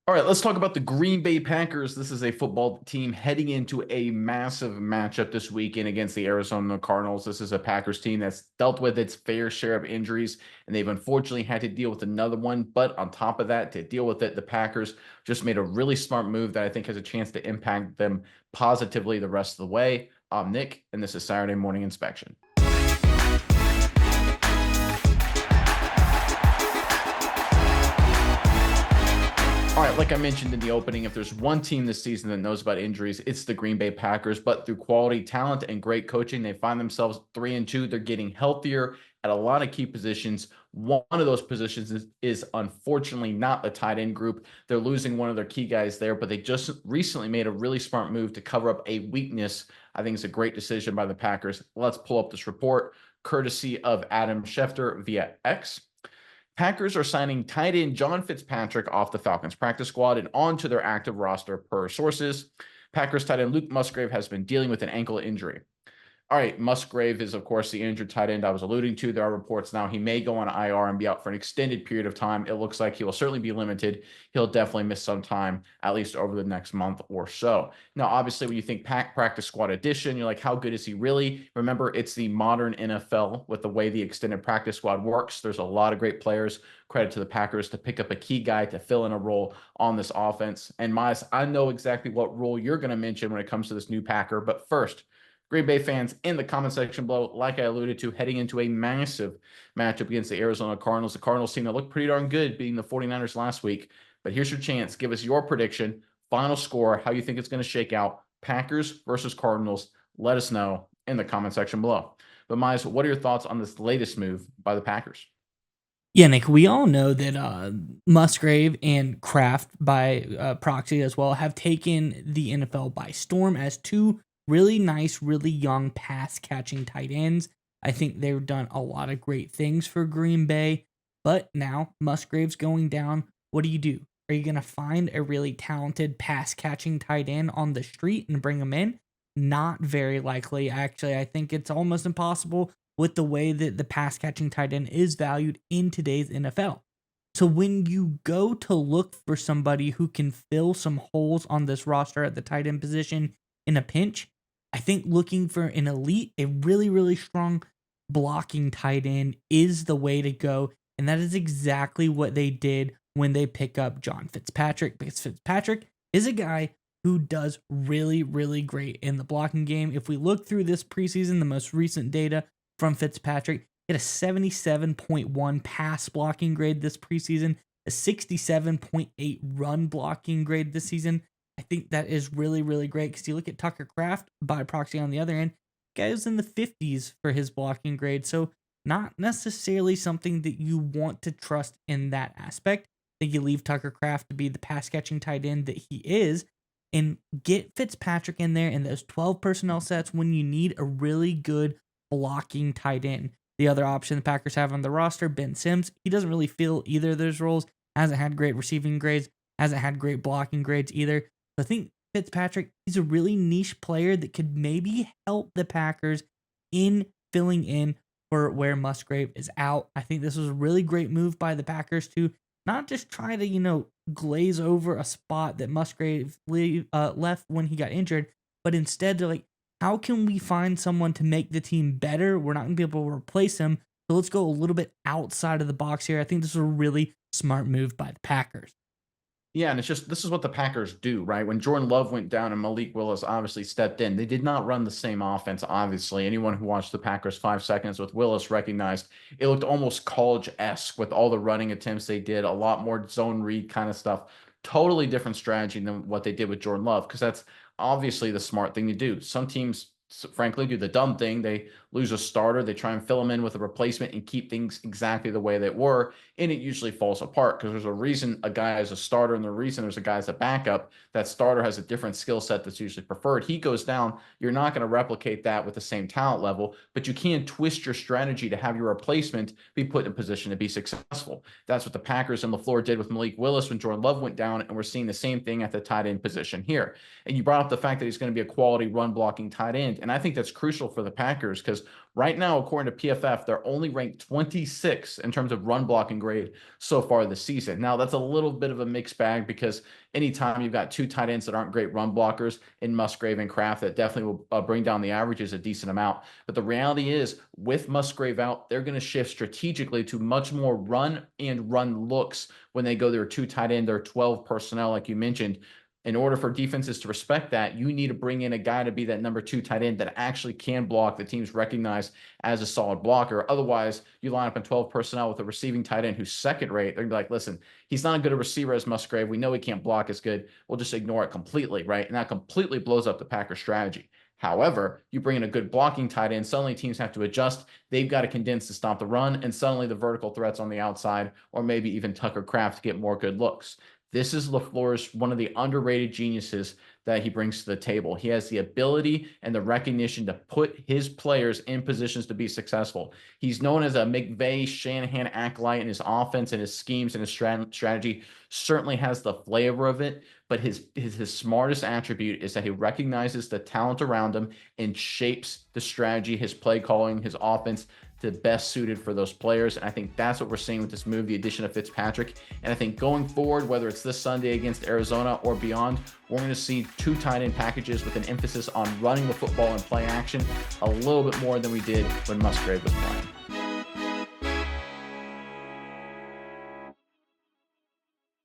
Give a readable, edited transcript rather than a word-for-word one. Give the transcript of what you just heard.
All right, let's talk about the Green Bay Packers. This is a football team heading into a massive matchup this weekend against the Arizona Cardinals. This is a Packers team that's dealt with its fair share of injuries, and they've unfortunately had to deal with another one. But on top of that, to deal with it, the Packers just made a really smart move that I think has a chance to impact them positively the rest of the way. I'm Nick, and this is Saturday Morning Inspection. All right, like I mentioned in the opening, if there's one team this season that knows about injuries, it's the Green Bay Packers. But through quality talent and great coaching, they find themselves 3-2. They're getting healthier at a lot of key positions. One of those positions is unfortunately not the tight end group. They're losing one of their key guys there, but they just recently made a really smart move to cover up a weakness. I think it's a great decision by the Packers. Let's pull up this report, courtesy of Adam Schefter via X. Packers are signing tight end John Fitzpatrick off the Falcons practice squad and onto their active roster per sources. Packers tight end Luke Musgrave has been dealing with an ankle injury. All right, Musgrave is, of course, the injured tight end I was alluding to. There are reports now he may go on IR and be out for an extended period of time. It looks like he will certainly be limited. He'll definitely miss some time, at least over the next month or so. Now, obviously, when you think practice squad addition, you're like, how good is he really? Remember, it's the modern NFL with the way the extended practice squad works. There's a lot of great players. Credit to the Packers to pick up a key guy to fill in a role on this offense. And Miles, I know exactly what role you're going to mention when it comes to this new Packer. But first, Green Bay fans in the comment section below, like I alluded to, heading into a massive matchup against the Arizona Cardinals. The Cardinals team that looked pretty darn good beating the 49ers last week. But here's your chance. Give us your prediction, final score, how you think it's going to shake out. Packers versus Cardinals. Let us know in the comment section below. But Miles, what are your thoughts on this latest move by the Packers? Yeah, Nick, we all know that Musgrave and Kraft, by proxy as well, have taken the NFL by storm as two really nice, really young pass catching tight ends. I think they've done a lot of great things for Green Bay, but now Musgrave's going down. What do? Are you going to find a really talented pass catching tight end on the street and bring him in? Not very likely. Actually, I think it's almost impossible with the way that the pass catching tight end is valued in today's NFL. So when you go to look for somebody who can fill some holes on this roster at the tight end position in a pinch, I think looking for an elite, a really, really strong blocking tight end is the way to go. And that is exactly what they did when they pick up John Fitzpatrick, because Fitzpatrick is a guy who does really, really great in the blocking game. If we look through this preseason, the most recent data from Fitzpatrick, he had a 77.1 pass blocking grade this preseason, a 67.8 run blocking grade this season. I think that is really, really great because you look at Tucker Kraft by proxy on the other end, guy was in the 50s for his blocking grade. So, not necessarily something that you want to trust in that aspect. I think you leave Tucker Kraft to be the pass catching tight end that he is and get Fitzpatrick in there in those 12 personnel sets when you need a really good blocking tight end. The other option the Packers have on the roster, Ben Sims, he doesn't really fill either of those roles. Hasn't had great receiving grades, hasn't had great blocking grades either. So I think Fitzpatrick, he's a really niche player that could maybe help the Packers in filling in for where Musgrave is out. I think this was a really great move by the Packers to not just try to, glaze over a spot that Musgrave left when he got injured, but instead they're like, how can we find someone to make the team better? We're not going to be able to replace him. So let's go a little bit outside of the box here. I think this is a really smart move by the Packers. Yeah, and it's just this is what the Packers do, right? When Jordan Love went down and Malik Willis obviously stepped in, they did not run the same offense, obviously. Anyone who watched the Packers 5 seconds with Willis recognized it looked almost college-esque with all the running attempts they did, a lot more zone read kind of stuff. Totally different strategy than what they did with Jordan Love, because that's obviously the smart thing to do. Some teams, frankly, do the dumb thing. They lose a starter, they try and fill them in with a replacement and keep things exactly the way they were, and it usually falls apart because there's a reason a guy is a starter and the reason there's a guy as a backup. That starter has a different skill set that's usually preferred. He goes down, you're not going to replicate that with the same talent level, but you can twist your strategy to have your replacement be put in a position to be successful. That's what the Packers and LaFleur did with Malik Willis when Jordan Love went down, and we're seeing the same thing at the tight end position here. And you brought up the fact that he's going to be a quality run blocking tight end. And I think that's crucial for the Packers because right now, according to PFF, they're only ranked 26 in terms of run blocking grade so far this season. Now, that's a little bit of a mixed bag because anytime you've got two tight ends that aren't great run blockers in Musgrave and Kraft, that definitely will bring down the averages a decent amount. But the reality is, with Musgrave out, they're going to shift strategically to much more run and run looks when they go their two tight end, their 12 personnel, like you mentioned. In order for defenses to respect that, you need to bring in a guy to be that number 2 tight end that actually can block, the teams recognize as a solid blocker. Otherwise, you line up in 12 personnel with a receiving tight end who's second rate. They're gonna be like, listen, he's not as good a receiver as Musgrave. We know he can't block as good. We'll just ignore it completely, right? And that completely blows up the Packers strategy. However, you bring in a good blocking tight end, suddenly teams have to adjust. They've got to condense to stop the run, and suddenly the vertical threats on the outside, or maybe even Tucker Kraft, get more good looks. This is LaFleur's one of the underrated geniuses that he brings to the table. He has the ability and the recognition to put his players in positions to be successful. He's known as a McVay, Shanahan acolyte in his offense and his schemes and his strategy certainly has the flavor of it, but his smartest attribute is that he recognizes the talent around him and shapes the strategy, his play calling, his offense to best suited for those players. And I think that's what we're seeing with this move, the addition of Fitzpatrick. And I think going forward, whether it's this Sunday against Arizona or beyond, we're going to see two tight end packages with an emphasis on running the football and play action a little bit more than we did when Musgrave was playing.